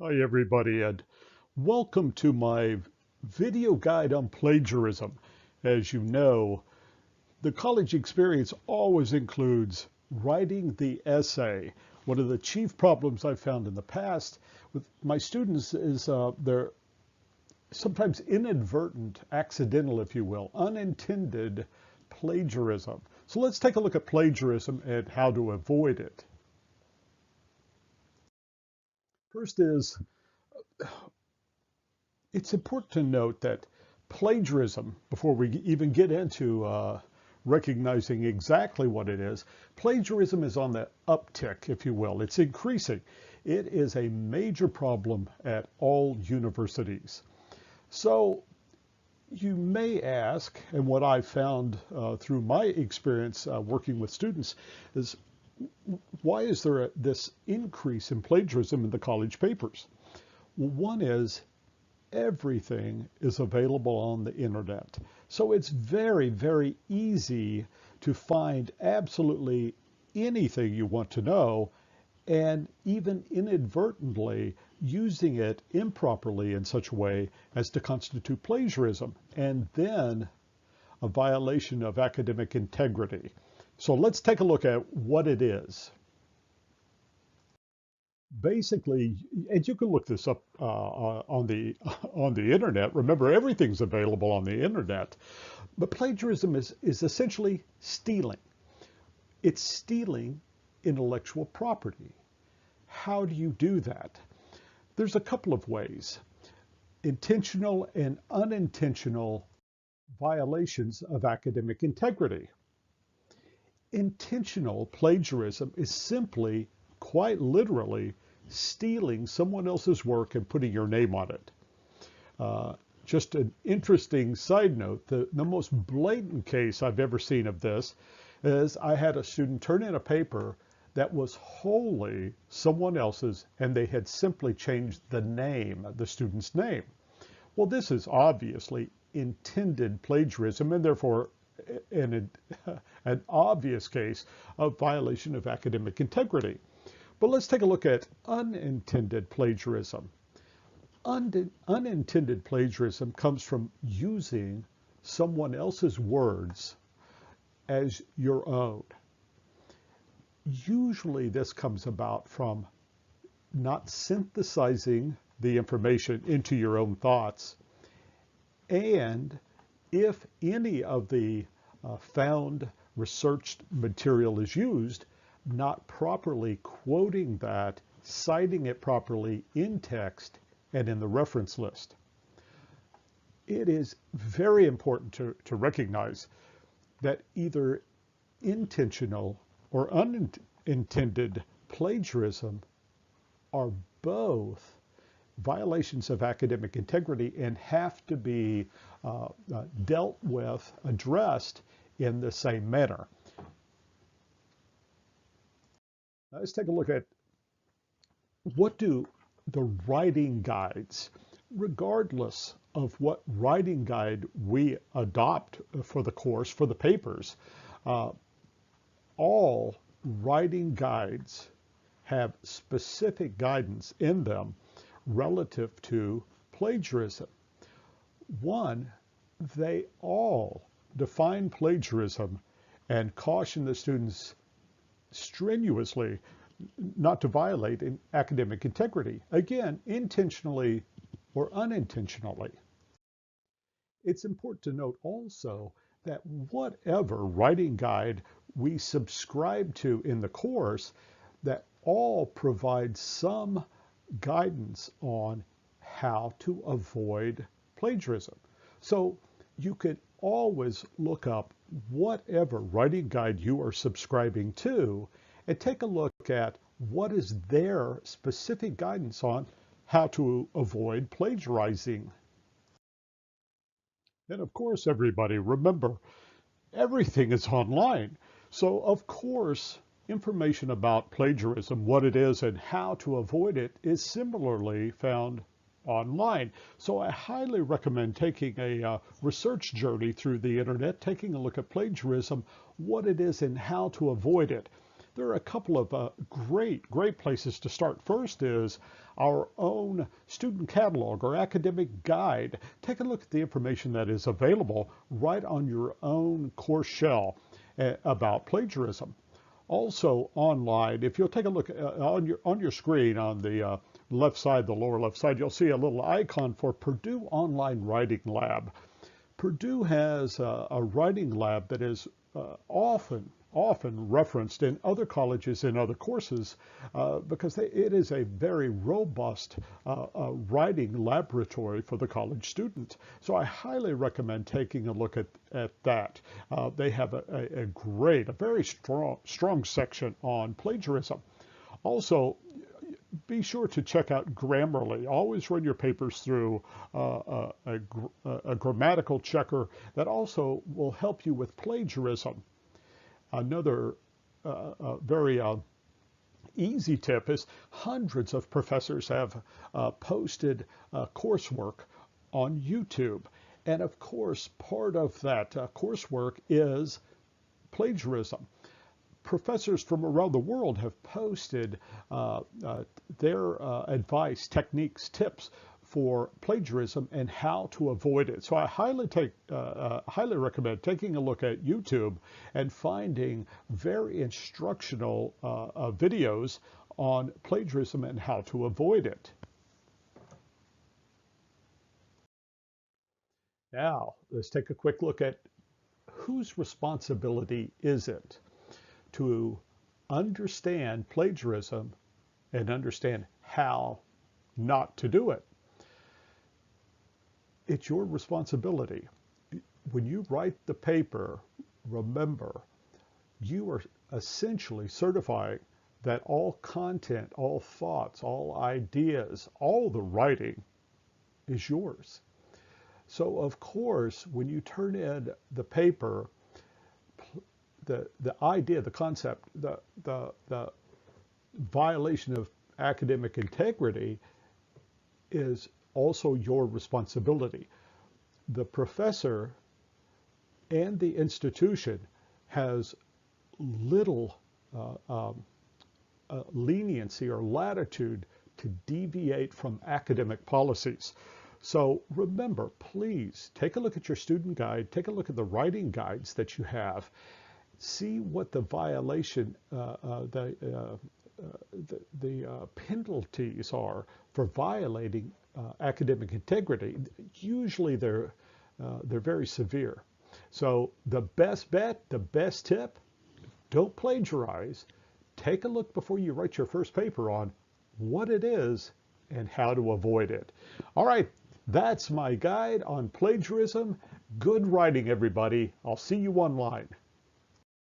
Hi everybody, and welcome to my video guide on plagiarism. As you know, the college experience always includes writing the essay. One of the chief problems I've found in the past with my students is they're sometimes inadvertent, accidental, if you will, unintended plagiarism. So let's take a look at plagiarism and how to avoid it. First is, it's important to note that plagiarism, before we even get into recognizing exactly what it is, plagiarism is on the uptick, if you will. It's increasing. It is a major problem at all universities. So you may ask, and what I've found through my experience working with students is, why is there this increase in plagiarism in the college papers? Well, one is everything is available on the internet. So it's very, very easy to find absolutely anything you want to know, and even inadvertently using it improperly in such a way as to constitute plagiarism, and then a violation of academic integrity. So let's take a look at what it is. Basically, and you can look this up on the on the internet. Remember, everything's available on the internet. But plagiarism is essentially stealing. It's stealing intellectual property. How do you do that? There's a couple of ways: intentional and unintentional violations of academic integrity. Intentional plagiarism is simply, quite literally, stealing someone else's work and putting your name on it. Just an interesting side note, the most blatant case I've ever seen of this is I had a student turn in a paper that was wholly someone else's, and they had simply changed the name, the student's name. Well, this is obviously intended plagiarism, and therefore an obvious case of violation of academic integrity. But let's take a look at unintended plagiarism. Unintended plagiarism comes from using someone else's words as your own. Usually this comes about from not synthesizing the information into your own thoughts, and if any of the found researched material is used, not properly quoting that, citing it properly in text and in the reference list. It is very important to recognize that either intentional or unintended plagiarism are both violations of academic integrity and have to be dealt with, addressed in the same manner. Let's take a look at, what do the writing guides, regardless of what writing guide we adopt for the course, for the papers, all writing guides have specific guidance in them relative to plagiarism. One, they all define plagiarism and caution the students strenuously not to violate in academic integrity, again, intentionally or unintentionally. It's important to note also that whatever writing guide we subscribe to in the course, that all provide some guidance on how to avoid plagiarism. So you can always look up whatever writing guide you are subscribing to and take a look at what is their specific guidance on how to avoid plagiarizing. And of course, everybody, remember, everything is online. So of course, information about plagiarism, what it is and how to avoid it, is similarly found online. So I highly recommend taking a research journey through the internet, taking a look at plagiarism, what it is and how to avoid it. There are a couple of great places to start. First is our own student catalog or academic guide. Take a look at the information that is available right on your own course shell about plagiarism. Also online, if you'll take a look on your screen on the left side, the lower left side, you'll see a little icon for Purdue Online Writing Lab. Purdue has a writing lab that is often referenced in other colleges and other courses because it is a very robust writing laboratory for the college student. So I highly recommend taking a look at that. They have a very strong section on plagiarism. Also, be sure to check out Grammarly. Always run your papers through a grammatical checker that also will help you with plagiarism. Another very easy tip is hundreds of professors have posted coursework on YouTube. And of course, part of that coursework is plagiarism. Professors from around the world have posted their advice, techniques, tips for plagiarism and how to avoid it. So I highly recommend taking a look at YouTube and finding very instructional videos on plagiarism and how to avoid it. Now, let's take a quick look at whose responsibility is it to understand plagiarism and understand how not to do it. It's your responsibility. When you write the paper, remember, you are essentially certifying that all content, all thoughts, all ideas, all the writing is yours. So of course, when you turn in the paper, the idea, the concept, the violation of academic integrity is also your responsibility. The professor and the institution has little leniency or latitude to deviate from academic policies. So remember, please take a look at your student guide, take a look at the writing guides that you have, see what the violation, the penalties are for violating academic integrity. Usually they're very severe. So the best bet, the best tip, don't plagiarize. Take a look before you write your first paper on what it is and how to avoid it. All right, that's my guide on plagiarism. Good writing, everybody. I'll see you online.